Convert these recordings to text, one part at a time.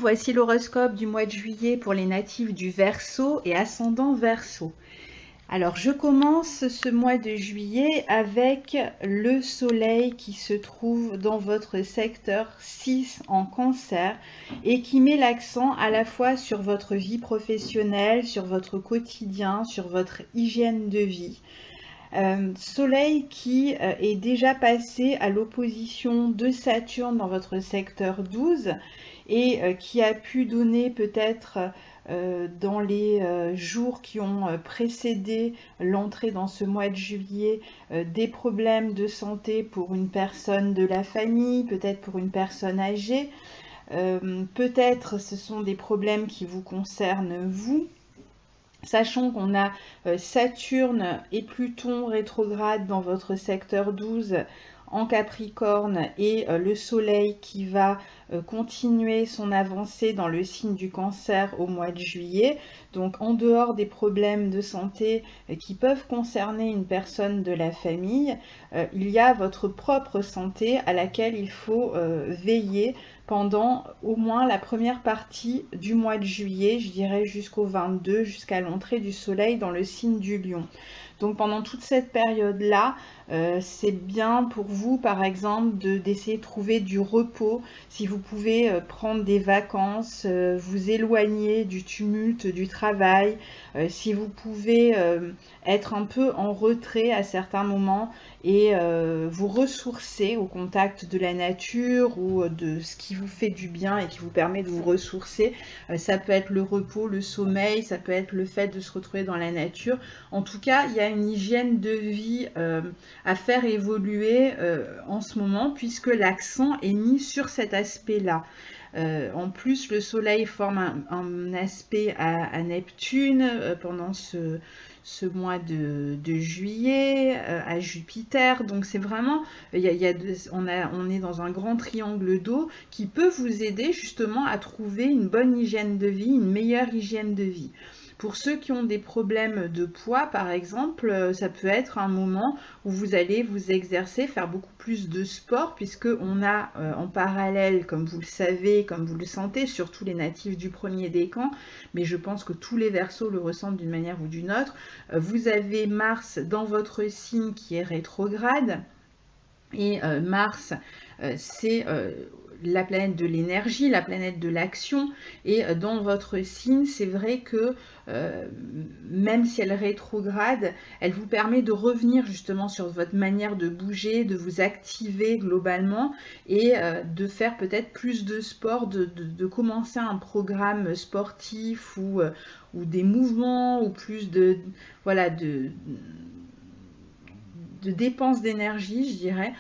voici l'horoscope du mois de juillet pour les natifs du Verseau et ascendant Verseau. Alors, je commence ce mois de juillet avec le soleil qui se trouve dans votre secteur 6 en Cancer et qui met l'accent à la fois sur votre vie professionnelle, sur votre quotidien, sur votre hygiène de vie. Soleil qui est déjà passé à l'opposition de Saturne dans votre secteur 12 et qui a pu donner peut-être dans les jours qui ont précédé l'entrée dans ce mois de juillet des problèmes de santé pour une personne de la famille, peut-être pour une personne âgée, peut-être ce sont des problèmes qui vous concernent vous. Sachant qu'on a Saturne et Pluton rétrograde dans votre secteur 12 en Capricorne et le Soleil qui va continuer son avancée dans le signe du Cancer au mois de juillet. Donc en dehors des problèmes de santé qui peuvent concerner une personne de la famille, il y a votre propre santé à laquelle il faut veiller pendant au moins la première partie du mois de juillet, je dirais jusqu'au 22, jusqu'à l'entrée du soleil dans le signe du Lion. Donc pendant toute cette période-là, c'est bien pour vous, par exemple, d'essayer de trouver du repos. Si vous pouvez prendre des vacances, vous éloigner du tumulte du travail, si vous pouvez être un peu en retrait à certains moments et vous ressourcer au contact de la nature ou de ce qui vous fait du bien et qui vous permet de vous ressourcer. Ça peut être le repos, le sommeil, ça peut être le fait de se retrouver dans la nature. En tout cas, il y a une hygiène de vie à faire évoluer en ce moment puisque l'accent est mis sur cet aspect-là. En plus, le soleil forme un aspect à Neptune pendant ce mois de juillet, à Jupiter. Donc c'est vraiment, on est dans un grand triangle d'eau qui peut vous aider justement à trouver une bonne hygiène de vie, une meilleure hygiène de vie. Pour ceux qui ont des problèmes de poids, par exemple, ça peut être un moment où vous allez vous exercer, faire beaucoup plus de sport, puisque on a en parallèle, comme vous le savez, comme vous le sentez, surtout les natifs du premier décan, mais je pense que tous les Verseaux le ressentent d'une manière ou d'une autre, vous avez Mars dans votre signe qui est rétrograde, et Mars, c'est la planète de l'énergie, la planète de l'action, et dans votre signe, c'est vrai que même si elle rétrograde, elle vous permet de revenir justement sur votre manière de bouger, de vous activer globalement et de faire peut-être plus de sport, de commencer un programme sportif ou des mouvements ou plus de dépenses d'énergie, je dirais,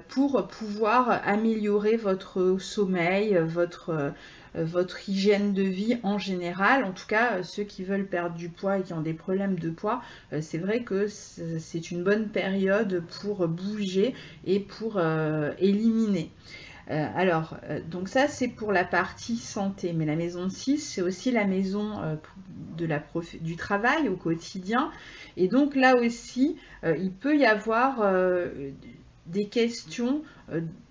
pour pouvoir améliorer votre sommeil, votre hygiène de vie en général. En tout cas, ceux qui veulent perdre du poids et qui ont des problèmes de poids, c'est vrai que c'est une bonne période pour bouger et pour éliminer. Donc ça c'est pour la partie santé, mais la maison 6 c'est aussi la maison du travail au quotidien, et donc là aussi il peut y avoir des questions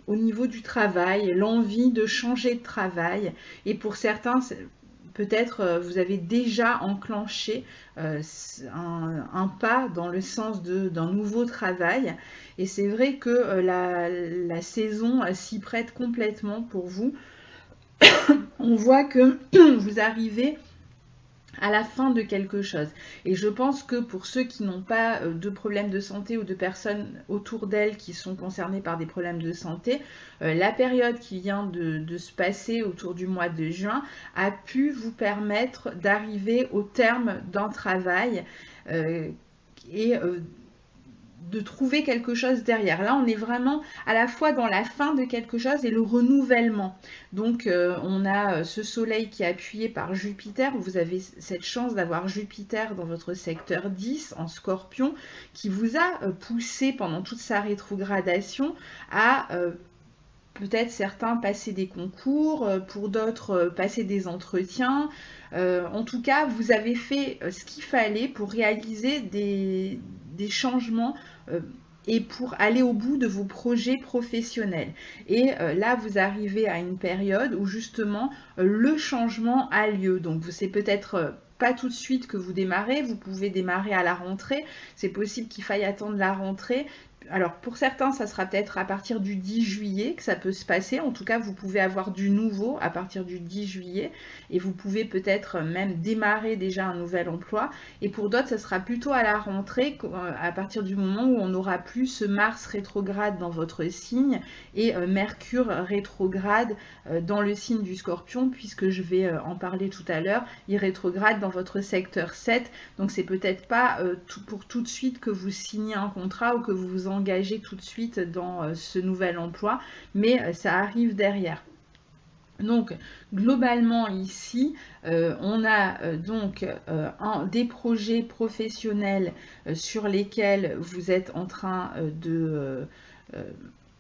au niveau du travail, l'envie de changer de travail, et pour certains peut-être vous avez déjà enclenché un pas dans le sens d'un nouveau travail, et c'est vrai que la saison s'y prête complètement pour vous. On voit que vous arrivez à la fin de quelque chose, et je pense que pour ceux qui n'ont pas de problèmes de santé ou de personnes autour d'elles qui sont concernées par des problèmes de santé, la période qui vient de se passer autour du mois de juin a pu vous permettre d'arriver au terme d'un travail et de trouver quelque chose derrière. Là, on est vraiment à la fois dans la fin de quelque chose et le renouvellement. Donc, on a ce soleil qui est appuyé par Jupiter. Vous avez cette chance d'avoir Jupiter dans votre secteur 10 en Scorpion qui vous a poussé pendant toute sa rétrogradation à peut-être certains passer des concours, pour d'autres passer des entretiens. En tout cas, vous avez fait ce qu'il fallait pour réaliser des changements et pour aller au bout de vos projets professionnels. Et là, vous arrivez à une période où justement le changement a lieu. Donc, c'est peut-être pas tout de suite que vous démarrez, vous pouvez démarrer à la rentrée. C'est possible qu'il faille attendre la rentrée. Alors pour certains, ça sera peut-être à partir du 10 juillet que ça peut se passer. En tout cas, vous pouvez avoir du nouveau à partir du 10 juillet et vous pouvez peut-être même démarrer déjà un nouvel emploi. Et pour d'autres, ça sera plutôt à la rentrée, à partir du moment où on n'aura plus ce Mars rétrograde dans votre signe et Mercure rétrograde dans le signe du Scorpion, puisque je vais en parler tout à l'heure. Il rétrograde dans votre secteur 7, donc c'est peut-être pas pour tout de suite que vous signez un contrat ou que vous vous engagez tout de suite dans ce nouvel emploi, mais ça arrive derrière. Donc globalement ici, on a donc des projets professionnels sur lesquels vous êtes en train de...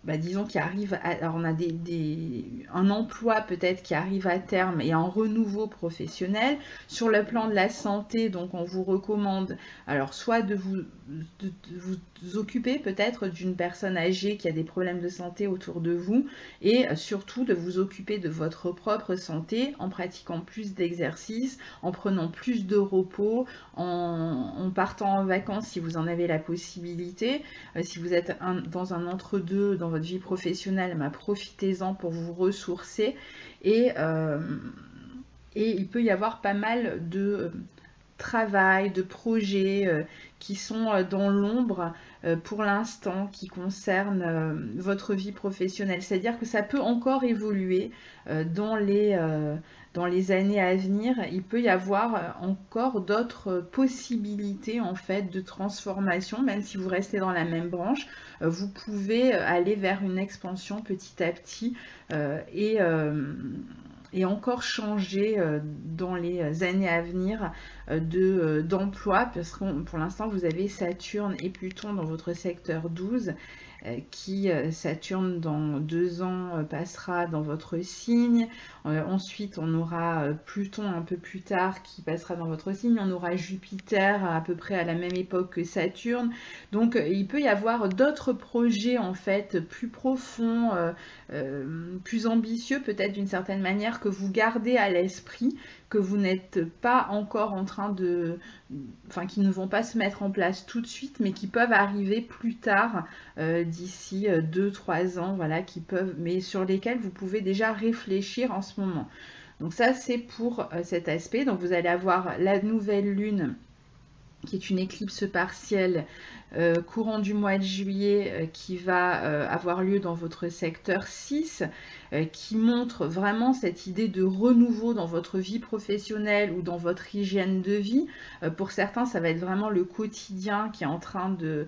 disons qu'il arrive alors on a un emploi peut-être qui arrive à terme et un renouveau professionnel. Sur le plan de la santé, donc on vous recommande alors soit de vous occuper peut-être d'une personne âgée qui a des problèmes de santé autour de vous, et surtout de vous occuper de votre propre santé en pratiquant plus d'exercices, en prenant plus de repos, en partant en vacances si vous en avez la possibilité. Si vous êtes dans un entre-deux dans votre vie professionnelle, profitez-en pour vous ressourcer. Et il peut y avoir pas mal de travail, de projets qui sont dans l'ombre pour l'instant, qui concernent votre vie professionnelle. C'est-à-dire que ça peut encore évoluer dans les années à venir. Il peut y avoir encore d'autres possibilités en fait de transformation, même si vous restez dans la même branche. Vous pouvez aller vers une expansion petit à petit et encore changer dans les années à venir d'emploi, parce que pour l'instant vous avez Saturne et Pluton dans votre secteur 12, qui Saturne dans 2 ans passera dans votre signe. Ensuite on aura Pluton un peu plus tard qui passera dans votre signe. On aura Jupiter à peu près à la même époque que Saturne. Donc il peut y avoir d'autres projets en fait plus profonds, plus ambitieux peut-être d'une certaine manière, que vous gardez à l'esprit, que vous n'êtes pas encore en train de... Enfin, qui ne vont pas se mettre en place tout de suite, mais qui peuvent arriver plus tard, d'ici 2-3 ans, voilà, mais sur lesquels vous pouvez déjà réfléchir en ce moment. Donc ça, c'est pour cet aspect. Donc vous allez avoir la nouvelle lune, qui est une éclipse partielle courant du mois de juillet, qui va avoir lieu dans votre secteur 6, qui montre vraiment cette idée de renouveau dans votre vie professionnelle ou dans votre hygiène de vie. Pour certains, ça va être vraiment le quotidien qui est en train de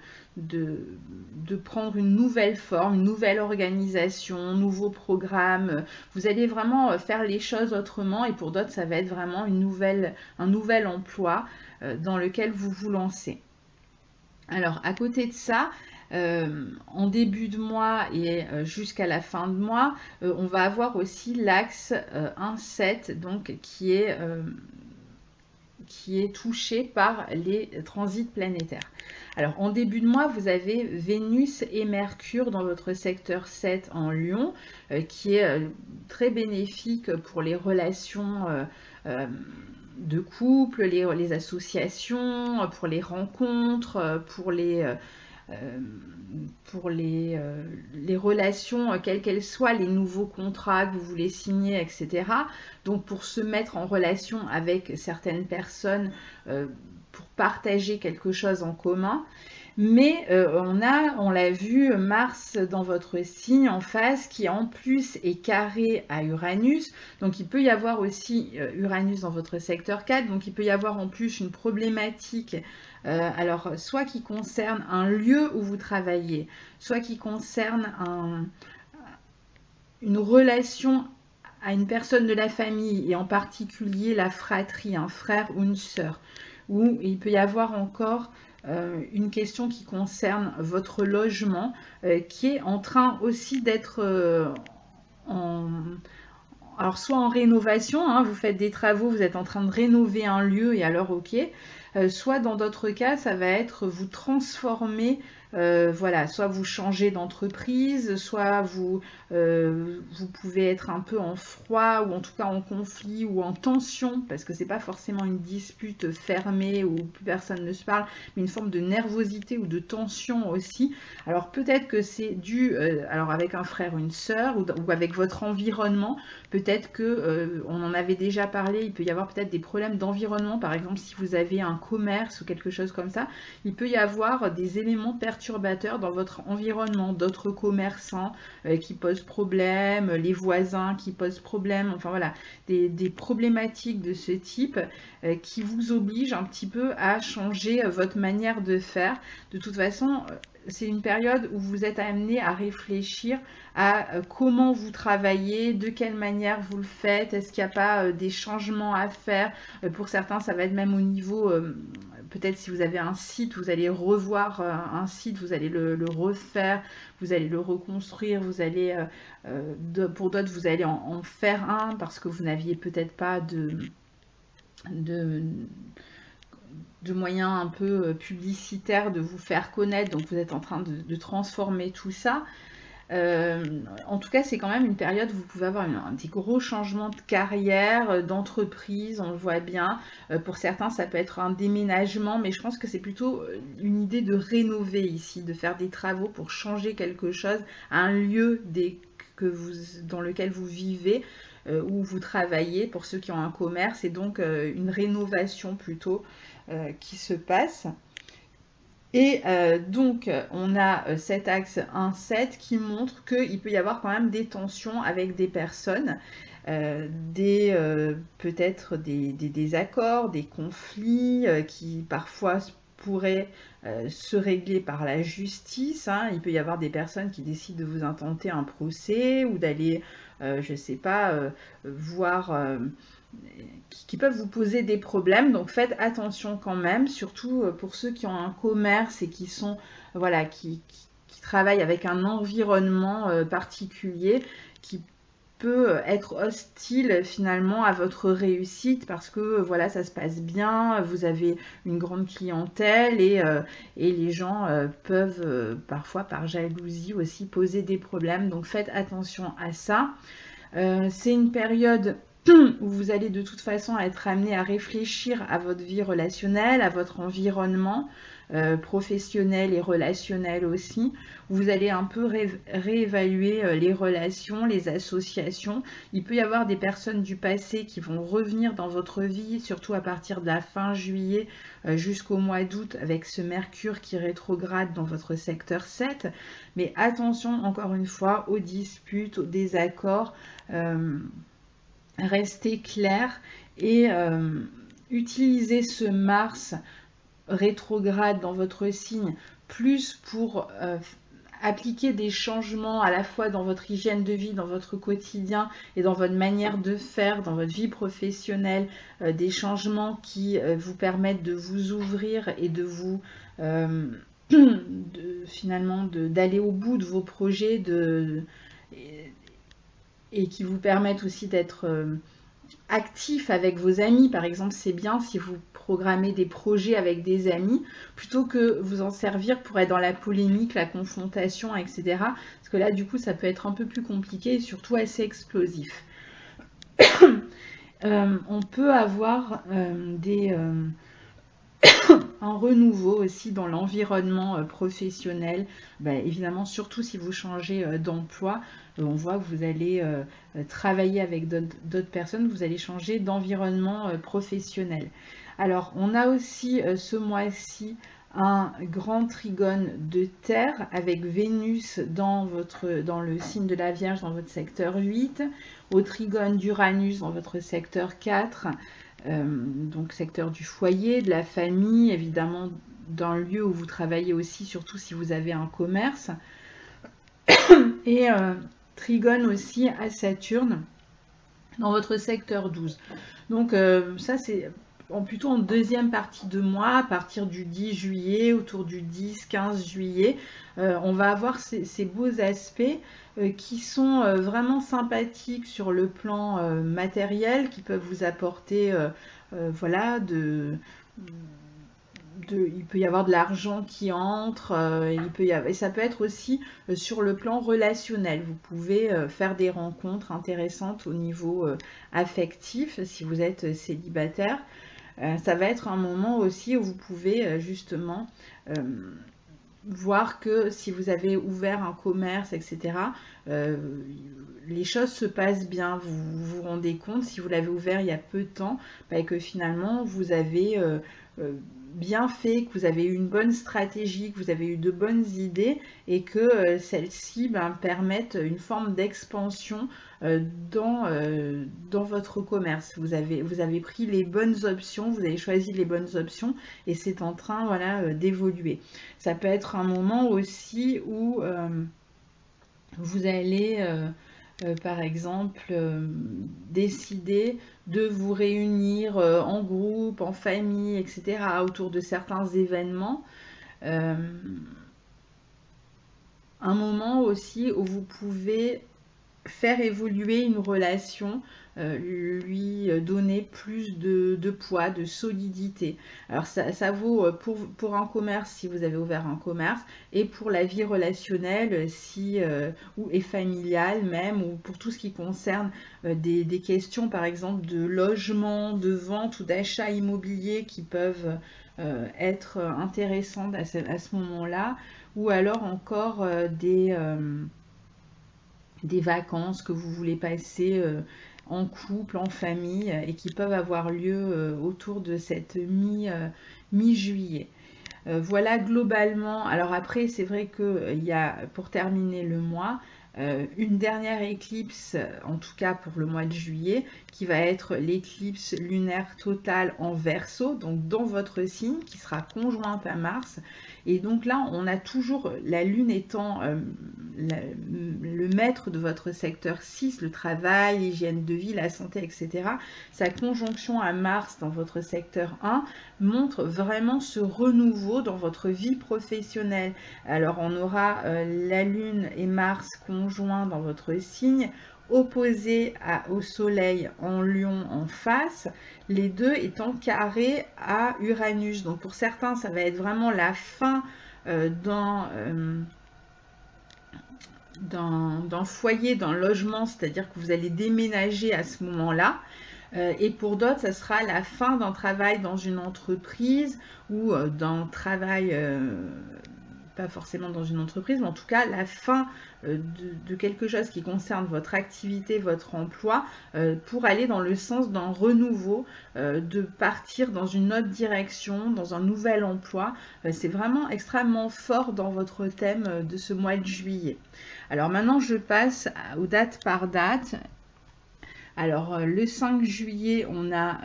prendre une nouvelle forme, une nouvelle organisation, un nouveau programme. Vous allez vraiment faire les choses autrement, et pour d'autres, ça va être vraiment un nouvel emploi dans lequel vous vous lancez. Alors, à côté de ça, en début de mois et jusqu'à la fin de mois, on va avoir aussi l'axe 1-7, donc qui est touché par les transits planétaires. Alors, en début de mois, vous avez Vénus et Mercure dans votre secteur 7 en Lion, qui est très bénéfique pour les relations de couple, les associations, pour les rencontres, pour les relations, quelles qu'elles soient, les nouveaux contrats que vous voulez signer, etc. Donc pour se mettre en relation avec certaines personnes, pour partager quelque chose en commun. Mais on l'a vu, Mars dans votre signe en face, qui en plus est carré à Uranus. Donc il peut y avoir aussi Uranus dans votre secteur 4, donc il peut y avoir en plus une problématique, alors soit qui concerne un lieu où vous travaillez, soit qui concerne une relation à une personne de la famille, et en particulier la fratrie, un frère ou une sœur, où il peut y avoir encore une question qui concerne votre logement, qui est en train aussi d'être alors soit en rénovation, hein, vous faites des travaux, vous êtes en train de rénover un lieu, et alors ok, soit dans d'autres cas, ça va être vous transformer Voilà, soit vous changez d'entreprise, soit vous pouvez être un peu en froid, ou en tout cas en conflit ou en tension, parce que c'est pas forcément une dispute fermée où plus personne ne se parle, mais une forme de nervosité ou de tension aussi. Alors peut-être que c'est dû, alors avec un frère ou une sœur, ou avec votre environnement. Peut-être que, on en avait déjà parlé, il peut y avoir peut-être des problèmes d'environnement, par exemple si vous avez un commerce ou quelque chose comme ça, il peut y avoir des éléments perturbateurs dans votre environnement, d'autres commerçants qui posent problème, les voisins qui posent problème, enfin voilà, des problématiques de ce type qui vous obligent un petit peu à changer votre manière de faire. De toute façon, c'est une période où vous êtes amené à réfléchir à comment vous travaillez, de quelle manière vous le faites, est-ce qu'il n'y a pas des changements à faire. Pour certains, ça va être même au niveau, peut-être si vous avez un site, vous allez revoir un site, vous allez le refaire, vous allez le reconstruire, vous allez, pour d'autres, vous allez en faire un parce que vous n'aviez peut-être pas de moyens un peu publicitaires de vous faire connaître, donc vous êtes en train de transformer tout ça. En tout cas, c'est quand même une période où vous pouvez avoir des gros changements de carrière, d'entreprise, on le voit bien. Pour certains, ça peut être un déménagement, mais je pense que c'est plutôt une idée de rénover ici, de faire des travaux pour changer quelque chose à un lieu dans lequel vous vivez, où vous travaillez, pour ceux qui ont un commerce, et donc une rénovation plutôt qui se passe. Et donc, on a cet axe 1-7 qui montre qu'il peut y avoir quand même des tensions avec des personnes, peut-être des désaccords, des conflits qui parfois pourraient se régler par la justice. Hein. Il peut y avoir des personnes qui décident de vous intenter un procès ou d'aller, je ne sais pas, voir... qui peuvent vous poser des problèmes, donc faites attention quand même, surtout pour ceux qui ont un commerce et qui sont, voilà, qui travaillent avec un environnement particulier qui peut être hostile finalement à votre réussite parce que voilà, ça se passe bien, vous avez une grande clientèle et les gens peuvent parfois par jalousie aussi poser des problèmes, donc faites attention à ça. C'est une période où vous allez de toute façon être amené à réfléchir à votre vie relationnelle, à votre environnement professionnel et relationnel aussi. Vous allez un peu réévaluer les relations, les associations. Il peut y avoir des personnes du passé qui vont revenir dans votre vie, surtout à partir de la fin juillet jusqu'au mois d'août avec ce Mercure qui rétrograde dans votre secteur 7. Mais attention encore une fois aux disputes, aux désaccords. Restez clair et utilisez ce Mars rétrograde dans votre signe plus pour appliquer des changements à la fois dans votre hygiène de vie, dans votre quotidien et dans votre manière de faire, dans votre vie professionnelle, des changements qui vous permettent de vous ouvrir et de vous finalement d'aller au bout de vos projets et qui vous permettent aussi d'être actif avec vos amis. Par exemple, c'est bien si vous programmez des projets avec des amis, plutôt que vous en servir pour être dans la polémique, la confrontation, etc. Parce que là, du coup, ça peut être un peu plus compliqué et surtout assez explosif. On peut avoir un renouveau aussi dans l'environnement professionnel, évidemment surtout si vous changez d'emploi, on voit que vous allez travailler avec d'autres personnes, vous allez changer d'environnement professionnel. Alors on a aussi ce mois-ci un grand trigone de terre avec Vénus dans le signe de la Vierge dans votre secteur 8, au trigone d'Uranus dans votre secteur 4, donc secteur du foyer, de la famille, évidemment dans le lieu où vous travaillez aussi, surtout si vous avez un commerce, et trigone aussi à Saturne dans votre secteur 12. Donc ça c'est plutôt en deuxième partie de mois, à partir du 10 juillet, autour du 10-15 juillet, on va avoir ces beaux aspects qui sont vraiment sympathiques sur le plan matériel, qui peuvent vous apporter voilà, il peut y avoir de l'argent qui entre, et ça peut être aussi sur le plan relationnel. Vous pouvez faire des rencontres intéressantes au niveau affectif si vous êtes célibataire. Ça va être un moment aussi où vous pouvez justement voir que si vous avez ouvert un commerce, etc., les choses se passent bien. Vous vous rendez compte, si vous l'avez ouvert il y a peu de temps, bah, que finalement vous avez bien fait, que vous avez eu une bonne stratégie, que vous avez eu de bonnes idées et que celles-ci permettent une forme d'expansion dans votre commerce. Vous avez pris les bonnes options, vous avez choisi les bonnes options et c'est en train, voilà, d'évoluer. Ça peut être un moment aussi où vous allez par exemple décider de vous réunir en groupe, en famille, etc. autour de certains événements. Un moment aussi où vous pouvez faire évoluer une relation, lui donner plus de poids, de solidité. Alors ça vaut pour un commerce si vous avez ouvert un commerce et pour la vie relationnelle et familiale même, ou pour tout ce qui concerne des questions par exemple de logement, de vente ou d'achat immobilier qui peuvent être intéressantes à ce moment-là, ou alors encore des vacances que vous voulez passer en couple, en famille, et qui peuvent avoir lieu autour de cette mi-juillet. Voilà globalement. Alors après, c'est vrai qu'il y a, pour terminer le mois, une dernière éclipse, en tout cas pour le mois de juillet, qui va être l'éclipse lunaire totale en Verseau, donc dans votre signe, qui sera conjointe à Mars. Et donc là, on a toujours, la Lune étant le maître de votre secteur 6, le travail, l'hygiène de vie, la santé, etc. Sa conjonction à Mars dans votre secteur 1 montre vraiment ce renouveau dans votre vie professionnelle. Alors on aura la Lune et Mars conjoints dans votre signe, opposés au Soleil en Lion en face, les deux étant carrés à Uranus. Donc pour certains, ça va être vraiment la fin d'un foyer, d'un logement, c'est-à-dire que vous allez déménager à ce moment-là. Et pour d'autres, ça sera la fin d'un travail dans une entreprise ou d'un travail, pas forcément dans une entreprise, mais en tout cas la fin de quelque chose qui concerne votre activité, votre emploi, pour aller dans le sens d'un renouveau, de partir dans une autre direction, dans un nouvel emploi. C'est vraiment extrêmement fort dans votre thème de ce mois de juillet. Alors maintenant, je passe aux dates par date. Alors, le 5 juillet, on a,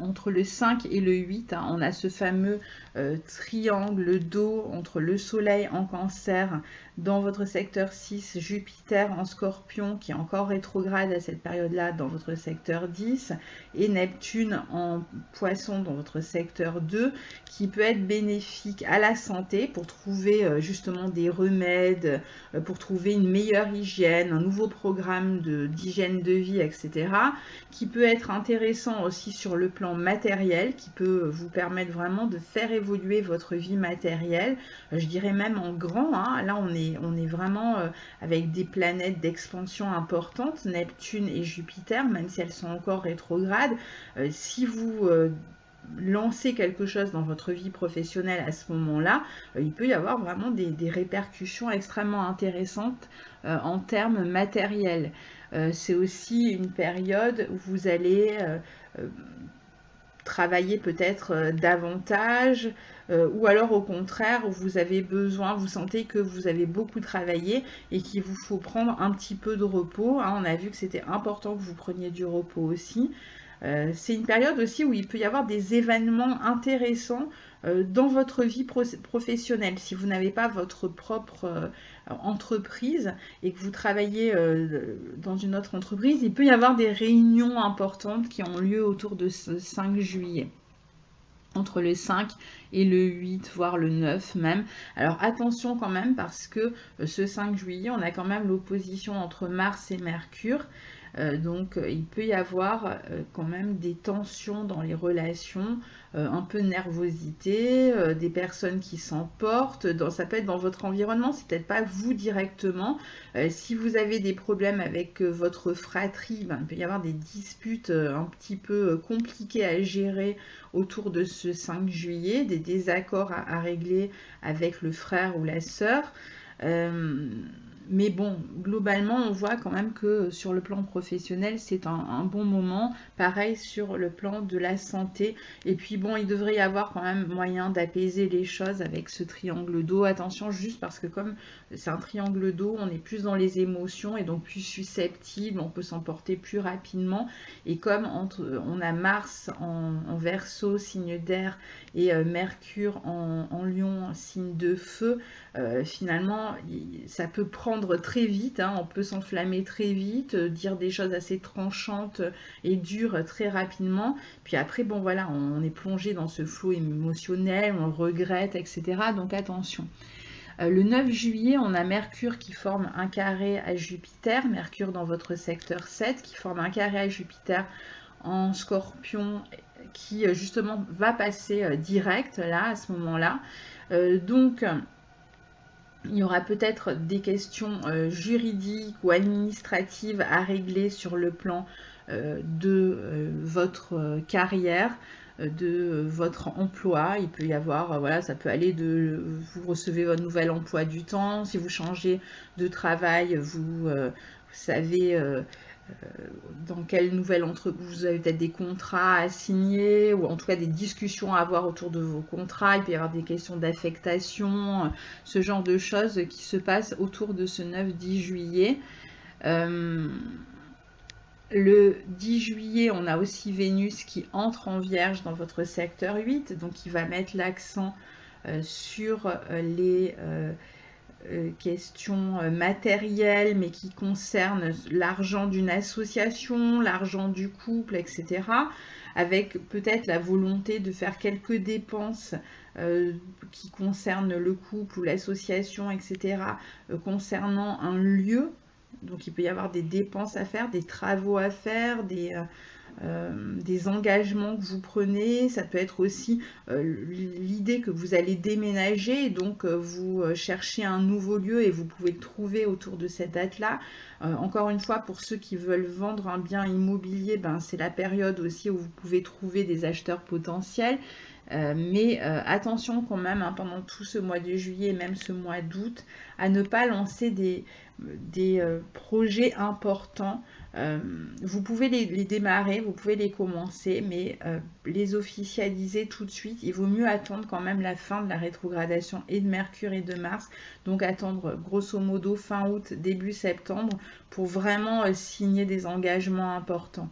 entre le 5 et le 8, on a ce fameux triangle d'eau entre le Soleil en Cancer dans votre secteur 6, Jupiter en Scorpion qui est encore rétrograde à cette période-là dans votre secteur 10 et Neptune en Poisson dans votre secteur 2 qui peut être bénéfique à la santé pour trouver justement des remèdes, pour trouver une meilleure hygiène, un nouveau programme d'hygiène de vie, etc. Qui peut être intéressant aussi sur le plan matériel, qui peut vous permettre vraiment de faire évoluer votre vie matérielle, je dirais même en grand, hein. Là on est vraiment avec des planètes d'expansion importantes, Neptune et Jupiter, même si elles sont encore rétrogrades. Si vous lancez quelque chose dans votre vie professionnelle à ce moment-là, il peut y avoir vraiment des répercussions extrêmement intéressantes en termes matériels. C'est aussi une période où vous allez travailler peut-être davantage, ou alors au contraire où vous avez besoin, vous sentez que vous avez beaucoup travaillé et qu'il vous faut prendre un petit peu de repos, hein. On a vu que c'était important que vous preniez du repos aussi. C'est une période aussi où il peut y avoir des événements intéressants dans votre vie professionnelle. Si vous n'avez pas votre propre entreprise et que vous travaillez dans une autre entreprise, il peut y avoir des réunions importantes qui ont lieu autour de ce 5 juillet. Entre le 5 et le 8, voire le 9 même. Alors attention quand même parce que ce 5 juillet, on a quand même l'opposition entre Mars et Mercure. Donc il peut y avoir quand même des tensions dans les relations, un peu de nervosité, des personnes qui s'emportent, ça peut être dans votre environnement, c'est peut-être pas vous directement. Si vous avez des problèmes avec votre fratrie, ben, il peut y avoir des disputes un petit peu compliquées à gérer autour de ce 5 juillet, des désaccords à régler avec le frère ou la sœur. Mais bon, globalement, on voit quand même que sur le plan professionnel, c'est un bon moment. Pareil sur le plan de la santé. Et puis bon, il devrait y avoir quand même moyen d'apaiser les choses avec ce triangle d'eau. Attention, juste parce que comme c'est un triangle d'eau, on est plus dans les émotions et donc plus susceptible, on peut s'emporter plus rapidement. Et comme on a Mars en Verseau, signe d'air, et Mercure en Lion, signe de feu, finalement, ça peut prendre très vite, hein, on peut s'enflammer très vite, dire des choses assez tranchantes et dures très rapidement. Puis après, bon voilà, on est plongé dans ce flot émotionnel, on regrette, etc. Donc attention. Le 9 juillet, on a Mercure qui forme un carré à Jupiter, Mercure dans votre secteur 7, qui forme un carré à Jupiter en Scorpion, qui justement va passer direct là, à ce moment-là. Donc, il y aura peut-être des questions juridiques ou administratives à régler sur le plan de votre carrière, de votre emploi. Il peut y avoir, voilà, ça peut aller de vous recevez votre nouvel emploi du temps, si vous changez de travail, vous savez dans quelle nouvelle entreprise vous avez peut-être des contrats à signer ou en tout cas des discussions à avoir autour de vos contrats. Il peut y avoir des questions d'affectation, ce genre de choses qui se passent autour de ce 9-10 juillet. Le 10 juillet, on a aussi Vénus qui entre en Vierge dans votre secteur 8, donc il va mettre l'accent sur les questions matérielles, mais qui concernent l'argent d'une association, l'argent du couple, etc. Avec peut-être la volonté de faire quelques dépenses qui concernent le couple ou l'association, etc. Concernant un lieu. Donc il peut y avoir des dépenses à faire, des travaux à faire, des engagements que vous prenez. Ça peut être aussi l'idée que vous allez déménager et donc vous cherchez un nouveau lieu et vous pouvez le trouver autour de cette date-là. Encore une fois, pour ceux qui veulent vendre un bien immobilier, ben, c'est la période aussi où vous pouvez trouver des acheteurs potentiels. Mais attention quand même, hein, pendant tout ce mois de juillet et même ce mois d'août, à ne pas lancer des projets importants. Vous pouvez les démarrer, vous pouvez les commencer, mais les officialiser tout de suite, il vaut mieux attendre quand même la fin de la rétrogradation et de Mercure et de Mars, donc attendre grosso modo fin août, début septembre, pour vraiment signer des engagements importants.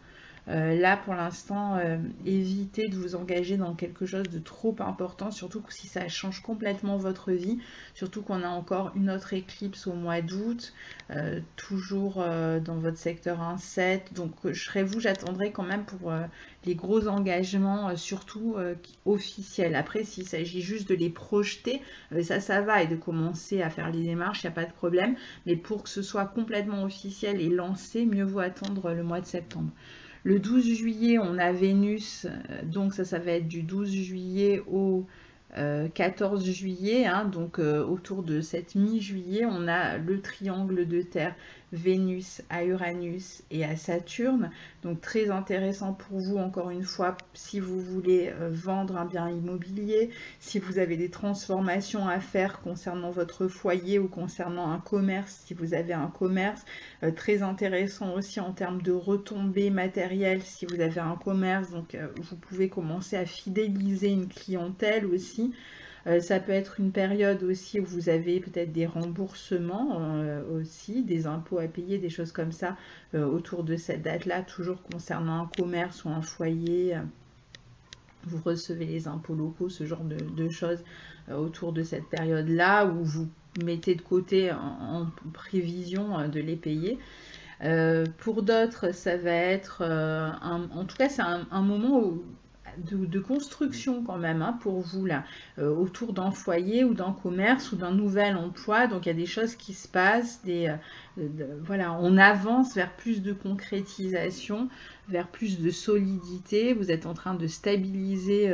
Là, pour l'instant, évitez de vous engager dans quelque chose de trop important, surtout si ça change complètement votre vie, surtout qu'on a encore une autre éclipse au mois d'août, toujours dans votre secteur 1-7. Donc, je serais vous, j'attendrai quand même pour les gros engagements, surtout officiels. Après, s'il s'agit juste de les projeter, ça va, et de commencer à faire les démarches, il n'y a pas de problème. Mais pour que ce soit complètement officiel et lancé, mieux vaut attendre le mois de septembre. Le 12 juillet, on a Vénus, donc ça va être du 12 juillet au 14 juillet, hein, donc autour de cette mi-juillet, on a le triangle de terre Vénus à Uranus et à Saturne, donc très intéressant pour vous, encore une fois, si vous voulez vendre un bien immobilier, si vous avez des transformations à faire concernant votre foyer ou concernant un commerce, si vous avez un commerce, très intéressant aussi en termes de retombées matérielles, si vous avez un commerce, donc vous pouvez commencer à fidéliser une clientèle aussi. Ça peut être une période aussi où vous avez peut-être des remboursements aussi, des impôts à payer, des choses comme ça autour de cette date-là, toujours concernant un commerce ou un foyer. Vous recevez les impôts locaux, ce genre de choses autour de cette période-là, où vous mettez de côté en prévision de les payer. Pour d'autres, ça va être, en tout cas, c'est un moment où de construction quand même hein, pour vous là, autour d'un foyer ou d'un commerce ou d'un nouvel emploi. Donc il y a des choses qui se passent, voilà, on avance vers plus de concrétisation, vers plus de solidité. Vous êtes en train de stabiliser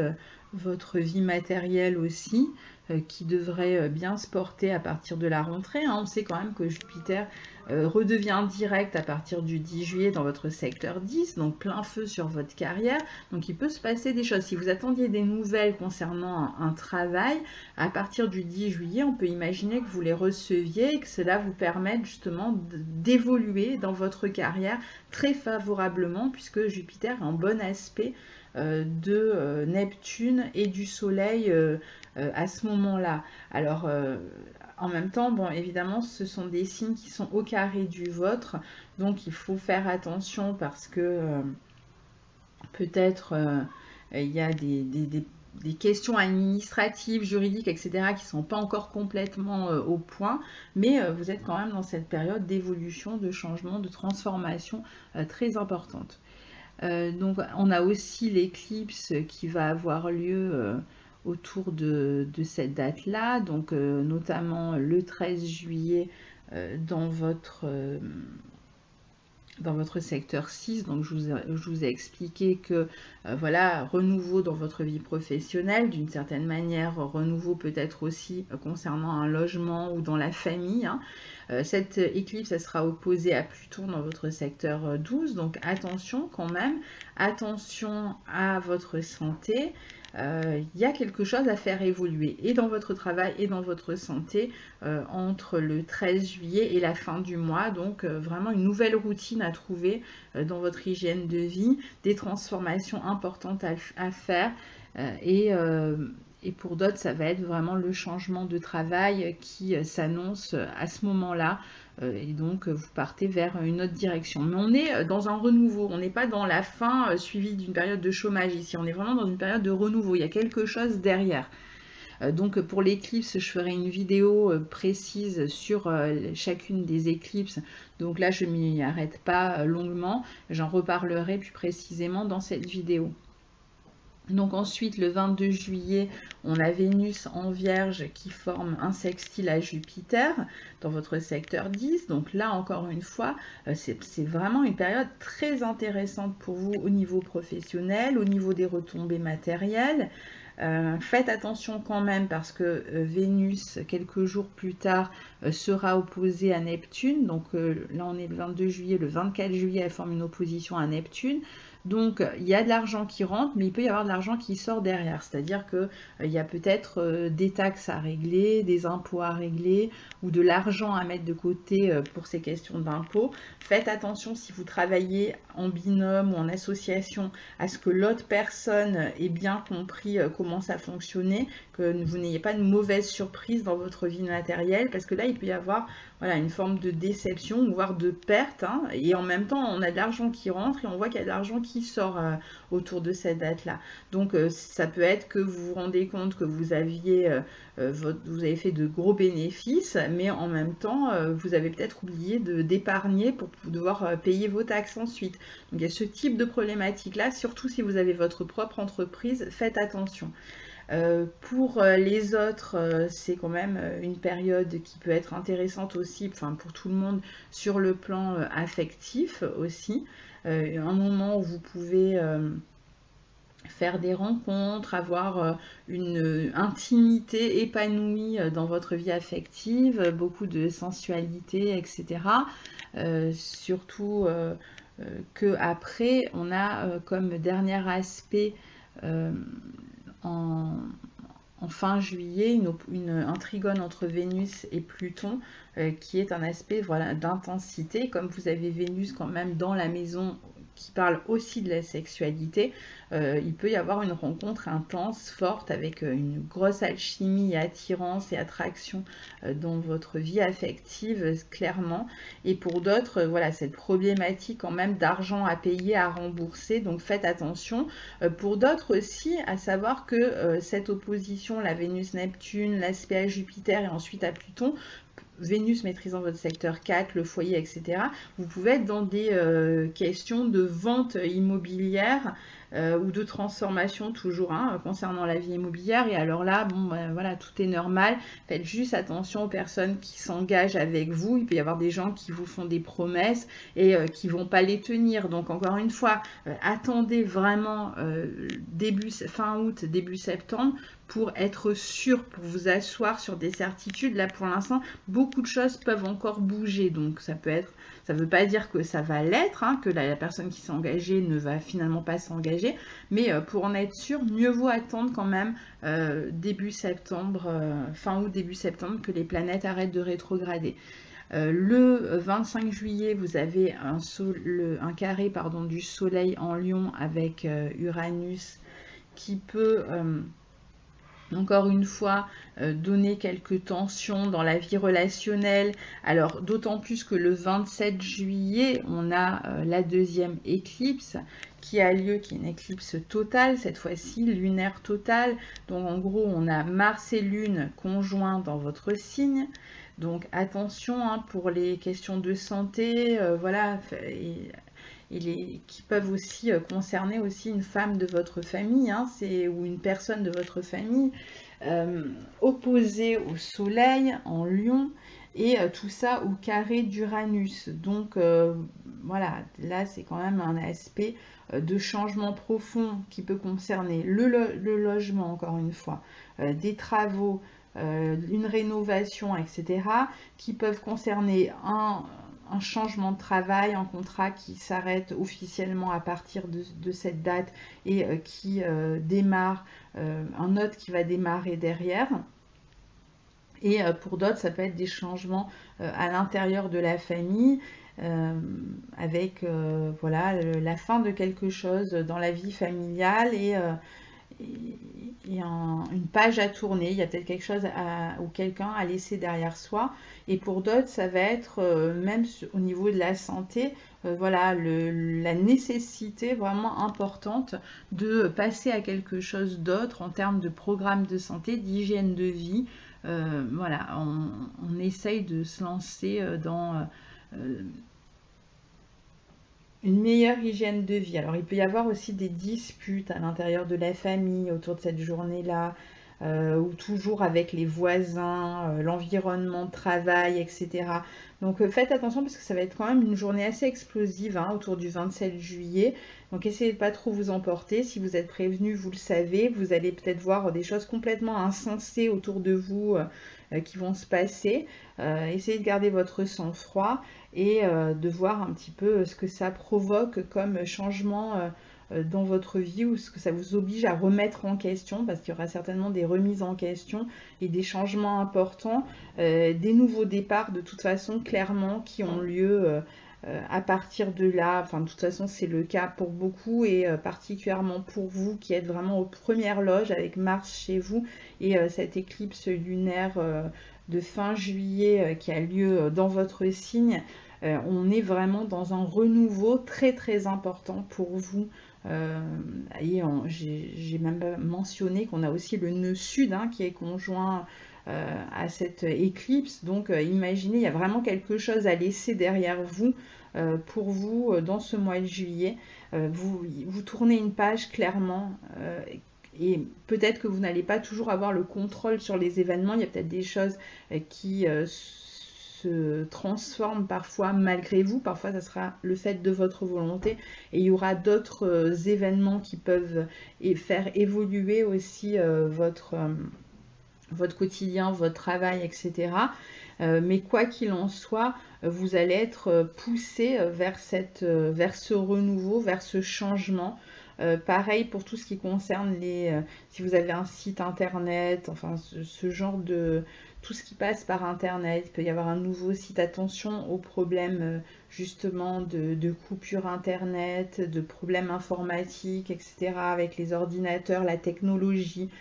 votre vie matérielle aussi, qui devrait bien se porter à partir de la rentrée. Hein. On sait quand même que Jupiter redevient direct à partir du 10 juillet dans votre secteur 10, donc plein feu sur votre carrière. Donc il peut se passer des choses. Si vous attendiez des nouvelles concernant un travail, à partir du 10 juillet, on peut imaginer que vous les receviez et que cela vous permette justement d'évoluer dans votre carrière très favorablement, puisque Jupiter est en bon aspect de Neptune et du Soleil à ce moment-là. Alors, en même temps, bon, évidemment, ce sont des signes qui sont au carré du vôtre, donc il faut faire attention parce que peut-être il y a des questions administratives, juridiques, etc., qui ne sont pas encore complètement au point, mais vous êtes quand même dans cette période d'évolution, de changement, de transformation très importante. Donc on a aussi l'éclipse qui va avoir lieu autour de cette date-là, donc notamment le 13 juillet dans votre secteur 6. Donc je vous ai expliqué que voilà, renouveau dans votre vie professionnelle, d'une certaine manière, renouveau peut-être aussi concernant un logement ou dans la famille. Hein. Cette éclipse, elle sera opposée à Pluton dans votre secteur 12, donc attention quand même, attention à votre santé. Il y a quelque chose à faire évoluer et dans votre travail et dans votre santé entre le 13 juillet et la fin du mois. Donc vraiment une nouvelle routine à trouver dans votre hygiène de vie, des transformations importantes à faire et pour d'autres, ça va être vraiment le changement de travail qui s'annonce à ce moment-là. Et donc, vous partez vers une autre direction. Mais on est dans un renouveau. On n'est pas dans la fin suivie d'une période de chômage ici. On est vraiment dans une période de renouveau. Il y a quelque chose derrière. Donc, pour l'éclipse, je ferai une vidéo précise sur chacune des éclipses. Donc là, je ne m'y arrête pas longuement. J'en reparlerai plus précisément dans cette vidéo. Donc ensuite, le 22 juillet, on a Vénus en Vierge qui forme un sextile à Jupiter dans votre secteur 10. Donc là, encore une fois, c'est vraiment une période très intéressante pour vous au niveau professionnel, au niveau des retombées matérielles. Faites attention quand même parce que Vénus, quelques jours plus tard, sera opposée à Neptune. Donc là, on est le 22 juillet, le 24 juillet, elle forme une opposition à Neptune. Donc, il y a de l'argent qui rentre, mais il peut y avoir de l'argent qui sort derrière. C'est-à-dire qu'il y a peut-être des taxes à régler, des impôts à régler, ou de l'argent à mettre de côté pour ces questions d'impôts. Faites attention si vous travaillez en binôme ou en association à ce que l'autre personne ait bien compris comment ça fonctionnait, que vous n'ayez pas de mauvaise surprise dans votre vie matérielle, parce que là, il peut y avoir voilà, une forme de déception, voire de perte. Hein, et en même temps, on a de l'argent qui rentre et on voit qu'il y a de l'argent qui sort autour de cette date-là. Donc, ça peut être que vous vous rendez compte que vous avez fait de gros bénéfices, mais en même temps, vous avez peut-être oublié d'épargner pour devoir payer vos taxes ensuite. Donc, il y a ce type de problématique-là, surtout si vous avez votre propre entreprise, faites attention. Pour les autres, c'est quand même une période qui peut être intéressante aussi, enfin pour tout le monde, sur le plan affectif aussi. Un moment où vous pouvez faire des rencontres, avoir une intimité épanouie dans votre vie affective, beaucoup de sensualité, etc. Surtout que après, on a comme dernier aspect en fin juillet un trigone entre Vénus et Pluton qui est un aspect voilà, d'intensité. Comme vous avez Vénus quand même dans la maison qui parle aussi de la sexualité, il peut y avoir une rencontre intense, forte, avec une grosse alchimie et attirance et attraction dans votre vie affective, clairement. Et pour d'autres, voilà, cette problématique quand même d'argent à payer, à rembourser, donc faites attention. Pour d'autres aussi, à savoir que cette opposition, la Vénus-Neptune, l'aspect à Jupiter et ensuite à Pluton, Vénus maîtrisant votre secteur 4, le foyer, etc. Vous pouvez être dans des questions de vente immobilière ou de transformation toujours concernant la vie immobilière. Et alors là, bon, ben, voilà, tout est normal. Faites juste attention aux personnes qui s'engagent avec vous. Il peut y avoir des gens qui vous font des promesses et qui vont pas les tenir. Donc encore une fois, attendez vraiment fin août, début septembre pour être sûr, pour vous asseoir sur des certitudes. Là, pour l'instant, beaucoup de choses peuvent encore bouger. Donc, ça ne veut pas dire que ça va l'être, que la personne qui s'est engagée ne va finalement pas s'engager. Mais pour en être sûr, mieux vaut attendre quand même début septembre, fin août, début septembre, que les planètes arrêtent de rétrograder. Le 25 juillet, vous avez un carré du Soleil en Lion avec Uranus qui peut... encore une fois, donner quelques tensions dans la vie relationnelle. Alors, d'autant plus que le 27 juillet, on a la deuxième éclipse qui a lieu, qui est une éclipse totale, cette fois-ci lunaire totale. Donc, en gros, on a Mars et Lune conjoints dans votre signe. Donc, attention pour les questions de santé, voilà, qui peuvent aussi concerner aussi une femme de votre famille, ou une personne de votre famille, opposée au Soleil en Lion, et tout ça au carré d'Uranus. Donc voilà, là c'est quand même un aspect de changement profond qui peut concerner le logement, encore une fois, des travaux, une rénovation, etc., qui peuvent concerner un changement de travail, un contrat qui s'arrête officiellement à partir de cette date et qui démarre, un autre qui va démarrer derrière. Et pour d'autres, ça peut être des changements à l'intérieur de la famille, avec voilà, la fin de quelque chose dans la vie familiale et une page à tourner. Il y a peut-être quelque chose ou quelqu'un à laisser derrière soi. Et pour d'autres, ça va être même au niveau de la santé, voilà, la nécessité vraiment importante de passer à quelque chose d'autre en termes de programme de santé, d'hygiène de vie. Voilà, on essaye de se lancer dans une meilleure hygiène de vie. Alors, il peut y avoir aussi des disputes à l'intérieur de la famille autour de cette journée-là, ou toujours avec les voisins, l'environnement de travail, etc. Donc, faites attention parce que ça va être quand même une journée assez explosive autour du 27 juillet. Donc, essayez de pas trop vous emporter. Si vous êtes prévenu, vous le savez. Vous allez peut-être voir des choses complètement insensées autour de vous qui vont se passer. Essayez de garder votre sang-froid et de voir un petit peu ce que ça provoque comme changement dans votre vie, ou ce que ça vous oblige à remettre en question, parce qu'il y aura certainement des remises en question et des changements importants, des nouveaux départs de toute façon clairement qui ont lieu à partir de là. Enfin, de toute façon c'est le cas pour beaucoup, et particulièrement pour vous qui êtes vraiment aux premières loges avec Mars chez vous et cette éclipse lunaire de fin juillet qui a lieu dans votre signe. On est vraiment dans un renouveau très très important pour vous. Et j'ai même mentionné qu'on a aussi le nœud sud qui est conjoint à cette éclipse. Donc imaginez, il y a vraiment quelque chose à laisser derrière vous pour vous dans ce mois de juillet. Vous tournez une page clairement. Et peut-être que vous n'allez pas toujours avoir le contrôle sur les événements. Il y a peut-être des choses qui se transforment parfois malgré vous. Parfois, ça sera le fait de votre volonté. Et il y aura d'autres événements qui peuvent faire évoluer aussi votre quotidien, votre travail, etc. Mais quoi qu'il en soit, vous allez être poussé vers ce renouveau, vers ce changement. Pareil pour tout ce qui concerne si vous avez un site internet, enfin ce genre de... tout ce qui passe par internet. Il peut y avoir un nouveau site. Attention aux problèmes justement de coupure internet, de problèmes informatiques, etc. avec les ordinateurs, la technologie.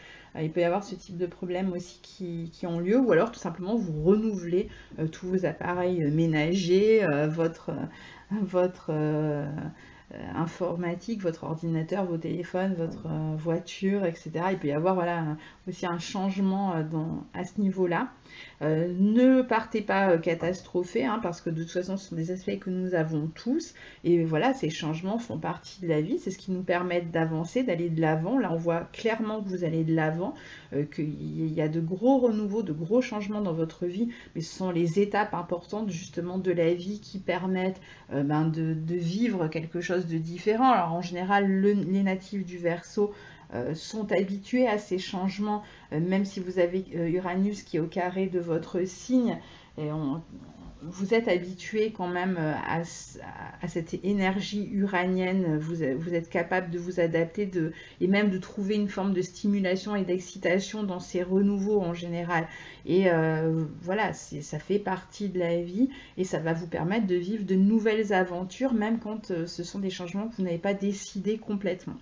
Il peut y avoir ce type de problèmes aussi qui ont lieu, ou alors tout simplement vous renouvelez tous vos appareils ménagers, votre informatique, votre ordinateur, vos téléphones, votre voiture, etc. Il peut y avoir voilà, aussi un changement à ce niveau-là. Ne partez pas catastrophé, hein, parce que de toute façon, ce sont des aspects que nous avons tous. Et voilà, ces changements font partie de la vie. C'est ce qui nous permet d'avancer, d'aller de l'avant. Là, on voit clairement que vous allez de l'avant, qu'il y a de gros renouveaux, de gros changements dans votre vie. Mais ce sont les étapes importantes, justement, de la vie qui permettent de vivre quelque chose de différent. Alors, en général, les natifs du Verseau sont habitués à ces changements, même si vous avez Uranus qui est au carré de votre signe, et vous êtes habitué quand même à cette énergie uranienne, vous êtes capable de vous adapter et même de trouver une forme de stimulation et d'excitation dans ces renouveaux en général. Et voilà, ça fait partie de la vie et ça va vous permettre de vivre de nouvelles aventures, même quand ce sont des changements que vous n'avez pas décidé complètement.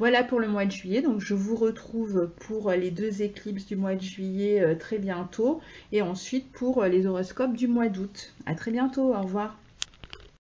Voilà pour le mois de juillet, donc je vous retrouve pour les 2 éclipses du mois de juillet très bientôt et ensuite pour les horoscopes du mois d'août. À très bientôt, au revoir.